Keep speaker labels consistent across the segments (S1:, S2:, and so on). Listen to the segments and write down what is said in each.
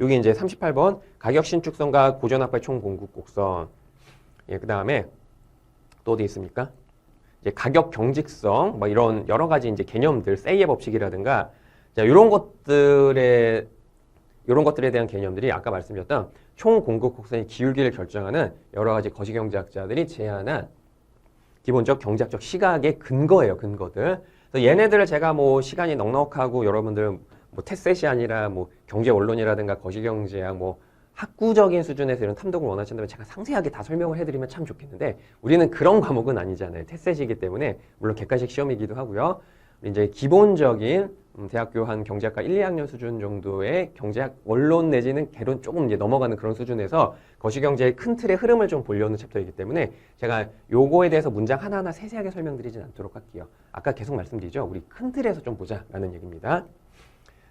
S1: 여기 이제 38번 가격 신축성과 고전학발 총 공급 곡선. 예, 그 다음에 또 어디 있습니까? 이제 가격 경직성, 뭐 이런 여러 가지 이제 개념들, 세이의 법칙이라든가, 자, 이런 것들에 대한 개념들이 아까 말씀드렸던 총 공급 곡선의 기울기를 결정하는 여러 가지 거시경제학자들이 제안한 기본적 경제학적 시각의 근거예요, 근거들. 그래서 얘네들을 제가 뭐 시간이 넉넉하고 여러분들 뭐 테셋이 아니라 뭐 경제 원론이라든가 거시경제학 뭐 학구적인 수준에서 이런 탐독을 원하신다면 제가 상세하게 다 설명을 해드리면 참 좋겠는데 우리는 그런 과목은 아니잖아요. 테셋이기 때문에 물론 객관식 시험이기도 하고요. 이제 기본적인 대학교 한 경제학과 1, 2학년 수준 정도의 경제학 원론 내지는 개론 조금 이제 넘어가는 그런 수준에서 거시경제의 큰 틀의 흐름을 좀 보려는 챕터이기 때문에 제가 요거에 대해서 문장 하나하나 세세하게 설명드리진 않도록 할게요. 아까 계속 말씀드리죠. 우리 큰 틀에서 좀 보자라는 얘기입니다.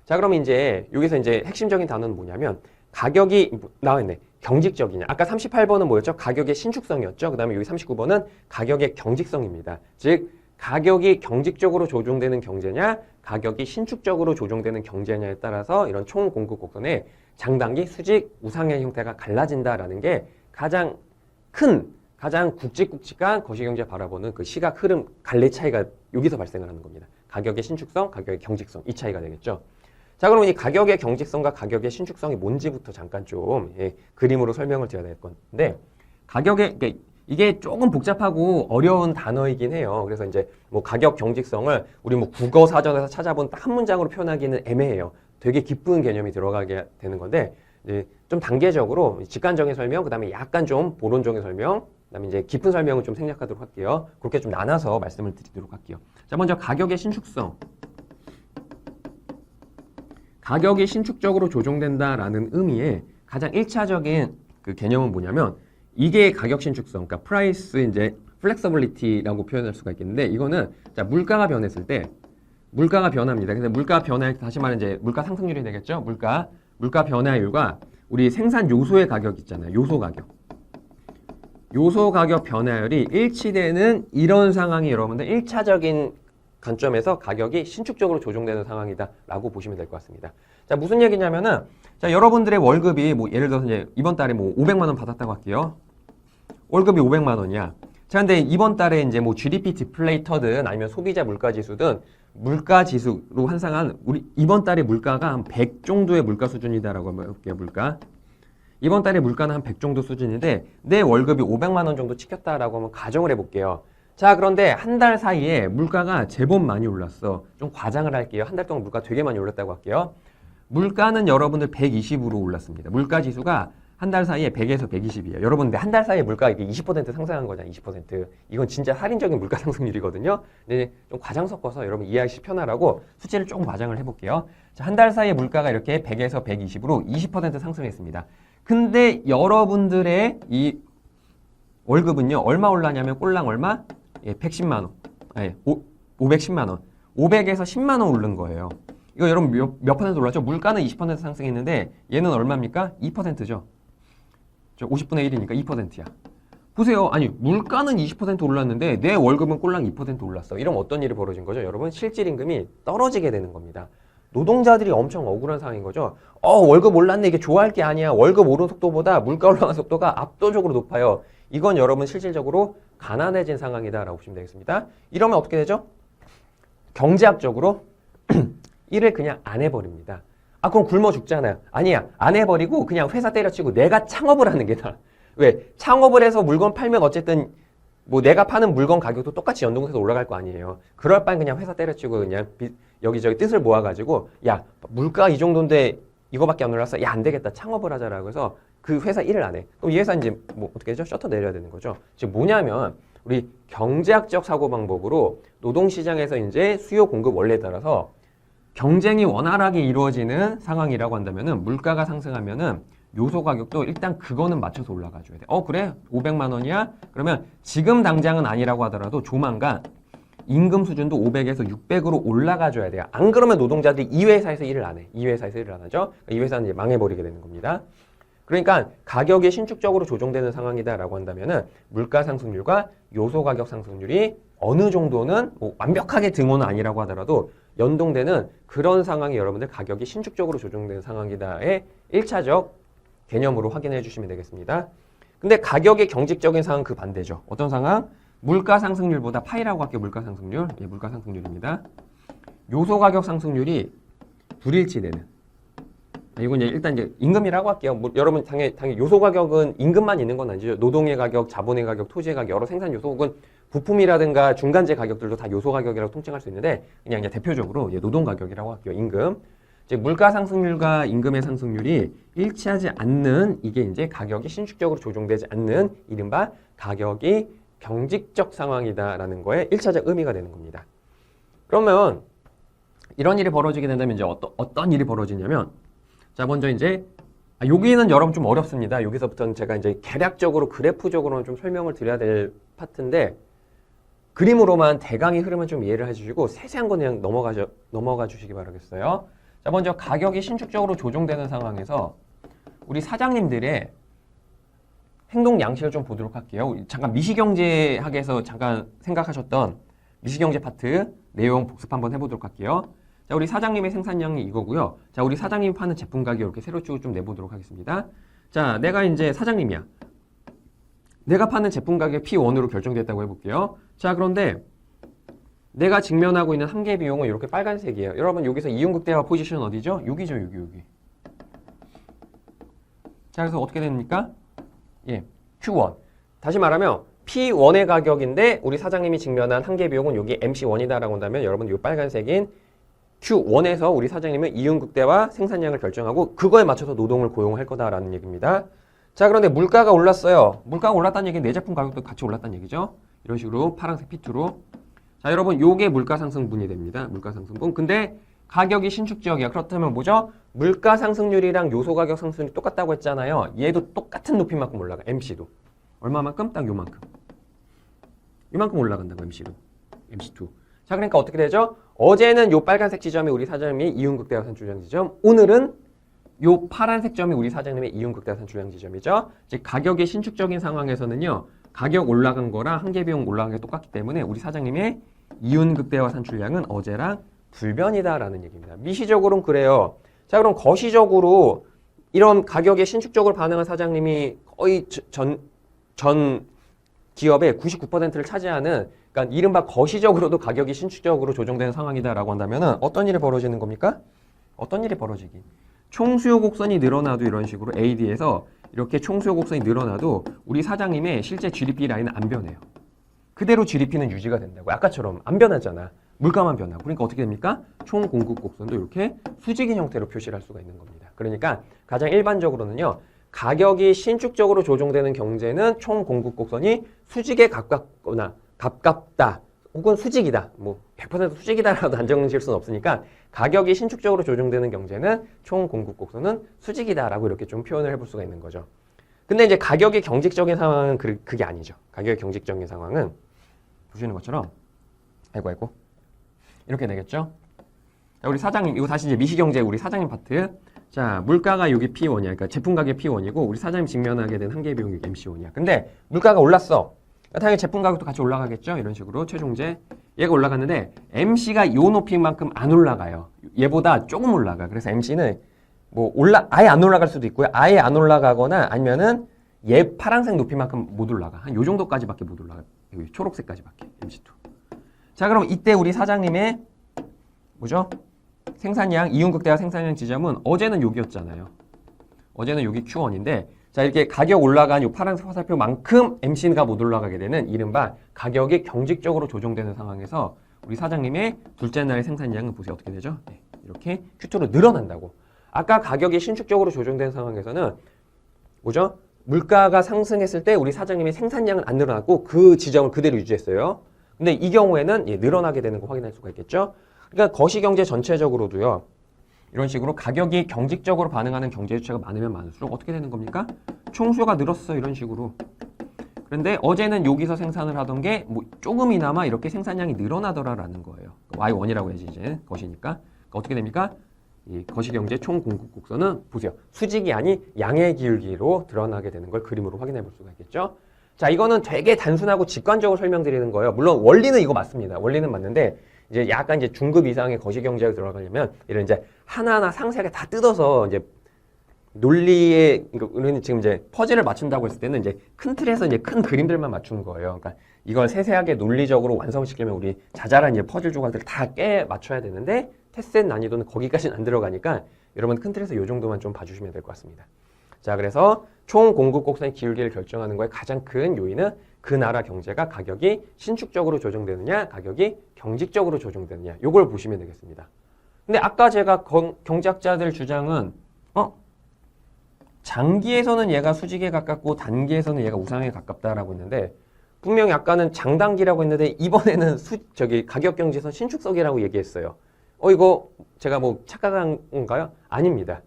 S1: 자, 그럼 이제 여기서 이제 핵심적인 단어는 뭐냐면 가격이 나와있네. 경직적이냐. 아까 38번은 뭐였죠? 가격의 신축성이었죠. 그 다음에 여기 39번은 가격의 경직성입니다. 즉 가격이 경직적으로 조정되는 경제냐, 가격이 신축적으로 조정되는 경제냐에 따라서 이런 총 공급 곡선의 장단기, 수직, 우상향 형태가 갈라진다라는 게 가장 큰, 가장 굵직굵직한 거시경제 바라보는 그 시각 흐름 갈래 차이가 여기서 발생을 하는 겁니다. 가격의 신축성, 가격의 경직성, 이 차이가 되겠죠. 자, 그럼 이 가격의 경직성과 가격의 신축성이 뭔지부터 잠깐 좀 그림으로 설명을 드려야 될 건데, 가격의 이게 조금 복잡하고 어려운 단어이긴 해요. 그래서 이제 뭐 가격 경직성을 우리 뭐 국어 사전에서 찾아본 딱 한 문장으로 표현하기는 애매해요. 되게 깊은 개념이 들어가게 되는 건데, 이제 좀 단계적으로 직관적인 설명, 그다음에 약간 좀 보론적인 설명, 그다음에 이제 깊은 설명을 좀 생략하도록 할게요. 그렇게 좀 나눠서 말씀을 드리도록 할게요. 자, 먼저 가격의 신축성. 가격이 신축적으로 조정된다라는 의미의 가장 1차적인 그 개념은 뭐냐면 이게 가격 신축성, 그러니까 프라이스 이제 플렉서블리티라고 표현할 수가 있겠는데 이거는 자, 물가가 변했을 때 물가가 변합니다. 근데 물가 변화율 다시 말하면 이제 물가 상승률이 되겠죠. 물가 변화율과 우리 생산 요소의 가격 있잖아요. 요소 가격 변화율이 일치되는 이런 상황이 여러분들 1차적인 관점에서 가격이 신축적으로 조정되는 상황이다라고 보시면 될 것 같습니다. 자, 무슨 얘기냐면은 자, 여러분들의 월급이 뭐 예를 들어서 이제 이번 달에 뭐 500만 원 받았다고 할게요. 월급이 500만 원이야. 자, 근데 이번 달에 이제 뭐 GDP 디플레이터든 아니면 소비자 물가 지수든 물가 지수로 환산한 우리 이번 달에 물가가 한 100 정도의 물가 수준이다라고 한번 해볼게요. 물가. 이번 달에 물가는 한 100 정도 수준인데 내 월급이 500만 원 정도 찍혔다라고 한번 가정을 해볼게요. 자, 그런데 한 달 사이에 물가가 제법 많이 올랐어. 좀 과장을 할게요. 한 달 동안 물가 되게 많이 올랐다고 할게요. 물가는 여러분들 120으로 올랐습니다. 물가 지수가 한 달 사이에 100에서 120이에요. 여러분, 근데 한 달 사이에 물가가 20% 상승한 거잖아요. 20%. 이건 진짜 살인적인 물가 상승률이거든요. 근데 좀 과장 섞어서 여러분 이해하기 편하라고 수치를 조금 과장을 해볼게요. 자, 한 달 사이에 물가가 이렇게 100에서 120으로 20% 상승했습니다. 근데 여러분들의 이 월급은요, 얼마 올랐냐면 꼴랑 얼마? 예, 110만 원. 예, 510만 원. 500에서 10만 원 오른 거예요. 이거 여러분 몇 퍼센트 올랐죠? 물가는 20% 상승했는데 얘는 얼마입니까? 2%죠. 50분의 1이니까 2%야. 보세요. 아니, 물가는 20% 올랐는데 내 월급은 꼴랑 2% 올랐어. 이러면 어떤 일이 벌어진 거죠? 여러분, 실질 임금이 떨어지게 되는 겁니다. 노동자들이 엄청 억울한 상황인 거죠. 월급 올랐네. 이게 좋아할 게 아니야. 월급 오른 속도보다 물가 올라간 속도가 압도적으로 높아요. 이건 여러분 실질적으로 가난해진 상황이다라고 보시면 되겠습니다. 이러면 어떻게 되죠? 경제학적으로 일을 그냥 안 해버립니다. 아, 그럼 굶어 죽잖아요. 아니야. 안 해버리고 그냥 회사 때려치고 내가 창업을 하는 게 나아. 왜? 창업을 해서 물건 팔면 어쨌든 뭐 내가 파는 물건 가격도 똑같이 연동해서 올라갈 거 아니에요. 그럴 바엔 그냥 회사 때려치고 그냥 여기저기 뜻을 모아가지고 야, 물가 이 정도인데 이거밖에 안 올랐어. 야, 안 되겠다. 창업을 하자라고 해서 그 회사 일을 안 해. 그럼 이 회사 이제 뭐 어떻게 되죠? 셔터 내려야 되는 거죠. 지금 뭐냐면 우리 경제학적 사고방법으로 노동시장에서 이제 수요 공급 원리에 따라서 경쟁이 원활하게 이루어지는 상황이라고 한다면은 물가가 상승하면은 요소 가격도 일단 그거는 맞춰서 올라가줘야 돼. 그래? 500만 원이야? 그러면 지금 당장은 아니라고 하더라도 조만간 임금 수준도 500에서 600으로 올라가줘야 돼요. 안 그러면 노동자들이 이 회사에서 일을 안 해. 이 회사에서 일을 안 하죠. 이 회사는 이제 망해버리게 되는 겁니다. 그러니까 가격이 신축적으로 조정되는 상황이다라고 한다면은 물가 상승률과 요소 가격 상승률이 어느 정도는 뭐 완벽하게 등호는 아니라고 하더라도 연동되는 그런 상황이 여러분들 가격이 신축적으로 조정되는 상황이다의 1차적 개념으로 확인해 주시면 되겠습니다. 근데 가격의 경직적인 상황은 그 반대죠. 어떤 상황? 물가 상승률보다 파이라고 할게요. 물가 상승률. 예, 물가 상승률입니다. 요소 가격 상승률이 불일치되는. 이건 일단 이제 임금이라고 할게요. 뭐 여러분 당연히 요소 가격은 임금만 있는 건 아니죠. 노동의 가격, 자본의 가격, 토지의 가격, 여러 생산 요소 혹은 부품이라든가 중간재 가격들도 다 요소 가격이라고 통칭할 수 있는데 그냥 대표적으로 노동 가격이라고 할게요. 임금. 이제 물가 상승률과 임금의 상승률이 일치하지 않는 이게 이제 가격이 신축적으로 조정되지 않는 이른바 가격이 경직적 상황이다라는 거에 1차적 의미가 되는 겁니다. 그러면 이런 일이 벌어지게 된다면 이제 어떤 일이 벌어지냐면 자, 먼저 이제 여기는 여러분 좀 어렵습니다. 여기서부터는 제가 이제 계략적으로 그래프적으로는 좀 설명을 드려야 될 파트인데 그림으로만 대강의 흐름을 좀 이해를 해주시고 세세한 건 그냥 넘어가 주시기 바라겠어요. 자, 먼저 가격이 신축적으로 조정되는 상황에서 우리 사장님들의 행동 양식을 좀 보도록 할게요. 잠깐 미시경제학에서 잠깐 생각하셨던 미시경제 파트 내용 복습 한번 해보도록 할게요. 자, 우리 사장님의 생산량이 이거고요. 자, 우리 사장님이 파는 제품 가격 이렇게 세로 쭉 좀 내보도록 하겠습니다. 자, 내가 이제 사장님이야. 내가 파는 제품 가격 P1으로 결정됐다고 해볼게요. 자, 그런데 내가 직면하고 있는 한계 비용은 이렇게 빨간색이에요. 여러분 여기서 이윤극대화 포지션 어디죠? 여기죠, 여기. 자, 그래서 어떻게 됩니까? 예, Q1. 다시 말하면 P1의 가격인데 우리 사장님이 직면한 한계 비용은 여기 MC1이다라고 한다면 여러분 이 빨간색인 Q1에서 우리 사장님은 이윤극대와 생산량을 결정하고 그거에 맞춰서 노동을 고용할 거다라는 얘기입니다. 자, 그런데 물가가 올랐어요. 물가가 올랐다는 얘기는 내 제품 가격도 같이 올랐다는 얘기죠. 이런 식으로 파란색 P2로. 자, 여러분 요게 물가 상승분이 됩니다. 물가 상승분. 근데 가격이 신축적이야. 그렇다면 뭐죠? 물가 상승률이랑 요소 가격 상승률이 똑같다고 했잖아요. 얘도 똑같은 높이만큼 올라가. MC도. 얼마만큼? 딱 요만큼. 요만큼 올라간다고 MC도. MC2. 자, 그러니까 어떻게 되죠? 어제는 요 빨간색 지점이 우리 사장님이 이윤극대화 산출량 지점. 오늘은 요 파란색 점이 우리 사장님의 이윤극대화 산출량 지점이죠. 즉 가격의 신축적인 상황에서는요. 가격 올라간 거랑 한계 비용 올라간 게 똑같기 때문에 우리 사장님의 이윤극대화 산출량은 어제랑 불변이다라는 얘기입니다. 미시적으로는 그래요. 자, 그럼 거시적으로 이런 가격에 신축적으로 반응한 사장님이 거의 전 기업의 99%를 차지하는 그러니까 이른바 거시적으로도 가격이 신축적으로 조정되는 상황이다라고 한다면 어떤 일이 벌어지는 겁니까? 어떤 일이 벌어지기? 총수요 곡선이 늘어나도 이런 식으로 AD에서 이렇게 총수요 곡선이 늘어나도 우리 사장님의 실제 GDP 라인은 안 변해요. 그대로 GDP는 유지가 된다고. 아까처럼 안 변하잖아. 물가만 변하고. 그러니까 어떻게 됩니까? 총 공급 곡선도 이렇게 수직인 형태로 표시를 할 수가 있는 겁니다. 그러니까 가장 일반적으로는요. 가격이 신축적으로 조정되는 경제는 총 공급 곡선이 수직에 가깝다. 혹은 수직이다. 뭐 100% 수직이다라도 안정 지을 수는 없으니까 가격이 신축적으로 조정되는 경제는 총 공급 곡선은 수직이다라고 이렇게 좀 표현을 해볼 수가 있는 거죠. 근데 이제 가격이 경직적인 상황은 그게 아니죠. 가격이 경직적인 상황은 보시는 것처럼 아이고 이렇게 되겠죠. 자, 우리 사장님 이거 다시 이제 미시경제 우리 사장님 파트. 자, 물가가 여기 P1이야. 그러니까 제품 가격 P1이고 우리 사장님 직면하게 된 한계 비용이 MC1이야. 근데 물가가 올랐어. 당연히 제품 가격도 같이 올라가겠죠. 이런 식으로 최종재 얘가 올라갔는데 MC가 요 높이만큼 안 올라가요. 얘보다 조금 올라가. 그래서 MC는 뭐 아예 안 올라갈 수도 있고요. 아예 안 올라가거나 아니면은 얘 파란색 높이만큼 못 올라가. 한 요 정도까지밖에 못 올라가. 여기 초록색까지밖에. MC2. 자, 그럼 이때 우리 사장님의 뭐죠? 생산량, 이윤극대화 생산량 지점은 어제는 여기였잖아요. 어제는 여기 Q1인데 자, 이렇게 가격 올라간 이 파란색 화살표만큼 MC가 못 올라가게 되는 이른바 가격이 경직적으로 조정되는 상황에서 우리 사장님의 둘째 날의 생산량은 보세요. 어떻게 되죠? 네, 이렇게 Q2로 늘어난다고. 아까 가격이 신축적으로 조정된 상황에서는 뭐죠? 물가가 상승했을 때 우리 사장님의 생산량은 안 늘어났고 그 지점을 그대로 유지했어요. 근데 이 경우에는 늘어나게 되는 거 확인할 수가 있겠죠? 그러니까 거시경제 전체적으로도요. 이런 식으로 가격이 경직적으로 반응하는 경제 주체가 많으면 많을수록 어떻게 되는 겁니까? 총수요가 늘었어 이런 식으로. 그런데 어제는 여기서 생산을 하던 게 뭐 조금이나마 이렇게 생산량이 늘어나더라라는 거예요. Y1이라고 해야지 이제 거시니까. 그러니까 어떻게 됩니까? 이 거시경제 총 공급 곡선은 보세요. 수직이 아닌 양의 기울기로 드러나게 되는 걸 그림으로 확인해 볼 수가 있겠죠. 자, 이거는 되게 단순하고 직관적으로 설명드리는 거예요. 물론 원리는 이거 맞습니다. 원리는 맞는데 이제 약간 이제 중급 이상의 거시경제학에 들어가려면 이런 이제 하나하나 상세하게 다 뜯어서 이제 논리에 우리는 지금 이제 퍼즐을 맞춘다고 했을 때는 이제 큰 틀에서 이제 큰 그림들만 맞추는 거예요. 그러니까 이걸 세세하게 논리적으로 완성시키려면 우리 자잘한 이제 퍼즐 조각들을 다 깨 맞춰야 되는데 테스트 난이도는 거기까지는 안 들어가니까 여러분 큰 틀에서 이 정도만 좀 봐주시면 될 것 같습니다. 자, 그래서 총 공급 곡선의 기울기를 결정하는 거에 가장 큰 요인은 그 나라 경제가 가격이 신축적으로 조정되느냐, 가격이 경직적으로 조정되느냐, 요걸 보시면 되겠습니다. 근데 아까 제가 경제학자들 주장은 장기에서는 얘가 수직에 가깝고 단기에서는 얘가 우상에 가깝다라고 했는데 분명히 아까는 장단기라고 했는데 이번에는 가격 경제에서 신축석이라고 얘기했어요. 이거 제가 뭐 착각한 건가요? 아닙니다.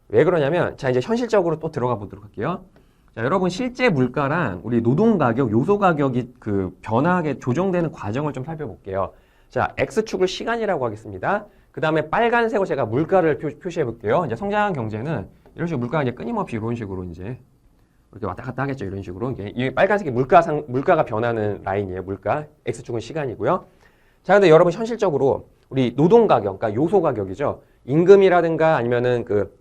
S1: 왜 그러냐면 자 이제 현실적으로 또 들어가 보도록 할게요. 자, 여러분 실제 물가랑 우리 노동 가격, 요소 가격이 그 변화하게 조정되는 과정을 좀 살펴볼게요. 자, X축을 시간이라고 하겠습니다. 그 다음에 빨간색으로 제가 물가를 표시해 볼게요. 이제 성장한 경제는 이런 식으로 물가가 이제 끊임없이 이런 식으로 이제 이렇게 왔다 갔다 하겠죠. 이런 식으로. 이 빨간색이 물가가 변하는 라인이에요. 물가. X축은 시간이고요. 자, 근데 여러분 현실적으로 우리 노동 가격, 그러니까 요소 가격이죠. 임금이라든가 아니면은 그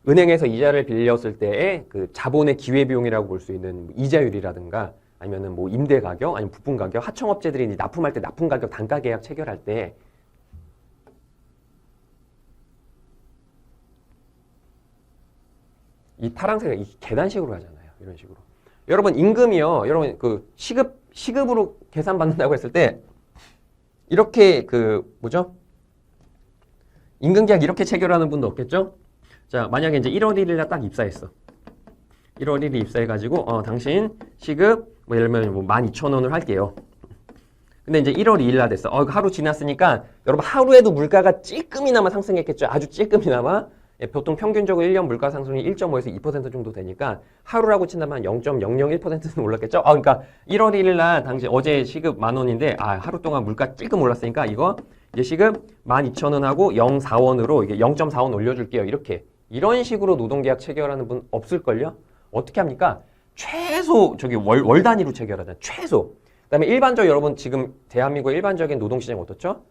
S1: 은행에서 이자를 빌렸을 때의 그 자본의 기회비용이라고 볼 수 있는 이자율이라든가 아니면은 뭐 임대 가격, 아니면 부품 가격, 하청업체들이 납품할 때 납품 가격 단가 계약 체결할 때 이 파란색은 이 계단식으로 하잖아요. 이런 식으로. 여러분 임금이요. 여러분 그 시급으로 계산받는다고 했을 때 이렇게 그 뭐죠? 임금 계약 이렇게 체결하는 분도 없겠죠? 자, 만약에 이제 1월 1일 날 딱 입사했어. 1월 1일 입사해가지고 당신 시급 뭐 예를 들면 뭐 12,000원을 할게요. 근데 이제 1월 2일 날 됐어. 하루 지났으니까 여러분 하루에도 물가가 찔끔이나마 상승했겠죠. 아주 찔끔이나마. 예, 보통 평균적으로 1년 물가 상승이 1.5에서 2% 정도 되니까 하루라고 친다면 0.001%는 올랐겠죠. 그러니까 1월 1일 날 당시 어제 시급 10,000원인데 하루 동안 물가 찔끔 올랐으니까 이거 이제 시급 12,000원하고 0.4원으로 이게 0.4원 올려줄게요. 이런 식으로 노동계약 체결하는 분 없을걸요? 어떻게 합니까? 최소 월 단위로 체결하잖아요. 최소. 그다음에 일반적으로 여러분 지금 대한민국의 일반적인 노동시장이 어떻죠?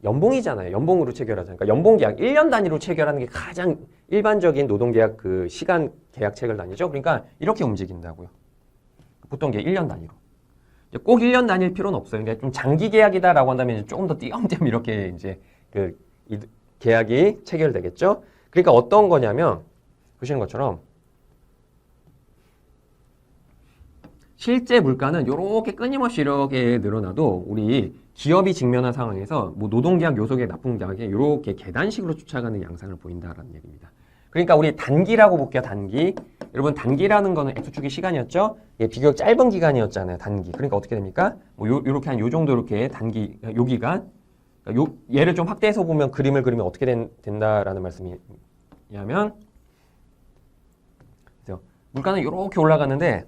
S1: 연봉이잖아요. 연봉으로 체결하잖아요. 그러니까 연봉계약 1년 단위로 체결하는 게 가장 일반적인 노동계약 그 시간 계약 체결 단위죠. 그러니까 이렇게 움직인다고요. 보통 이게 1년 단위로. 꼭 1년 단위일 필요는 없어요. 그러니까 좀 장기 계약이다라고 한다면 이제 조금 더 띄엄띄엄 이렇게 이제 이 계약이 체결되겠죠. 그러니까 어떤 거냐면 보시는 것처럼 실제 물가는 이렇게 끊임없이 이렇게 늘어나도 우리 기업이 직면한 상황에서 뭐 노동계약, 요소계약, 납품계약이 이렇게 계단식으로 쫓아가는 양상을 보인다라는 얘기입니다. 그러니까 우리 단기라고 볼게요. 단기. 여러분 단기라는 거는 X축이 시간이었죠. 예, 비교적 짧은 기간이었잖아요. 단기. 그러니까 어떻게 됩니까? 뭐 요렇게 한 요 정도 이렇게 단기 요 기간. 그러니까 얘를 좀 확대해서 보면 그림을 그리면 어떻게 된다라는 말씀이냐면 그래서 물가는 이렇게 올라가는데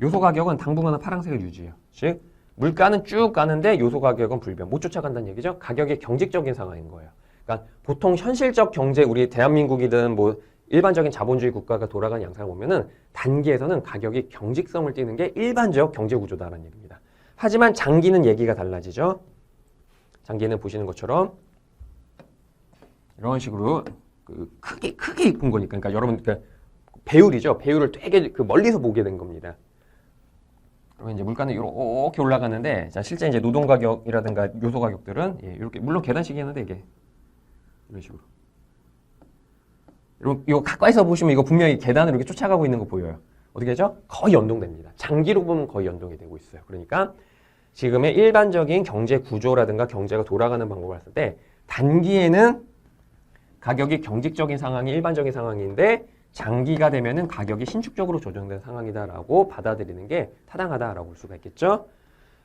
S1: 요소 가격은 당분간은 파란색을 유지해요. 즉 물가는 쭉 가는데 요소 가격은 불변. 못 쫓아간다는 얘기죠. 가격이 경직적인 상황인 거예요. 그러니까 보통 현실적 경제 우리 대한민국이든 뭐 일반적인 자본주의 국가가 돌아가는 양상을 보면은 단기에서는 가격이 경직성을 띠는 게 일반적 경제 구조다라는 얘기입니다. 하지만 장기는 얘기가 달라지죠. 장기는 보시는 것처럼 이런 식으로 크게 입은 거니까. 그러니까 여러분 배율이죠. 배율을 되게 멀리서 보게 된 겁니다. 그리고 이제 물가는 이렇게 올라가는데, 자, 실제 이제 노동 가격이라든가 요소 가격들은 이렇게 물론 계단식이었는데 이게 이런 식으로. 여러분 이거 가까이서 보시면 이거 분명히 계단으로 이렇게 쫓아가고 있는 거 보여요. 어떻게 하죠? 거의 연동됩니다. 장기로 보면 거의 연동이 되고 있어요. 그러니까 지금의 일반적인 경제 구조라든가 경제가 돌아가는 방법을 봤을 때 단기에는 가격이 경직적인 상황이 일반적인 상황인데 장기가 되면은 가격이 신축적으로 조정된 상황이다라고 받아들이는 게 타당하다라고 볼 수가 있겠죠.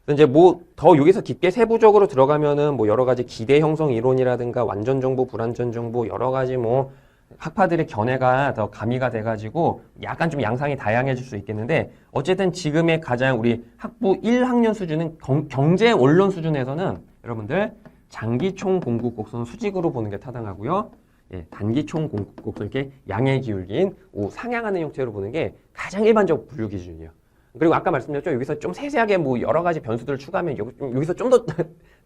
S1: 이제 뭐 더 여기서 깊게 세부적으로 들어가면은 뭐 여러 가지 기대 형성 이론이라든가 완전 정보, 불완전 정보 여러 가지 뭐 학파들의 견해가 더 가미가 돼가지고 약간 좀 양상이 다양해질 수 있겠는데 어쨌든 지금의 가장 우리 학부 1학년 수준은 경제 원론 수준에서는 여러분들 장기 총 공급 곡선은 수직으로 보는 게 타당하고요. 예, 단기 총 공급 곡선 이렇게 양의 기울기인 상향하는 형태로 보는 게 가장 일반적 분류 기준이에요. 그리고 아까 말씀드렸죠. 여기서 좀 세세하게 뭐 여러 가지 변수들을 추가하면 여기서 좀 더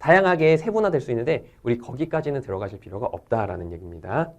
S1: 다양하게 세분화될 수 있는데 우리 거기까지는 들어가실 필요가 없다라는 얘기입니다.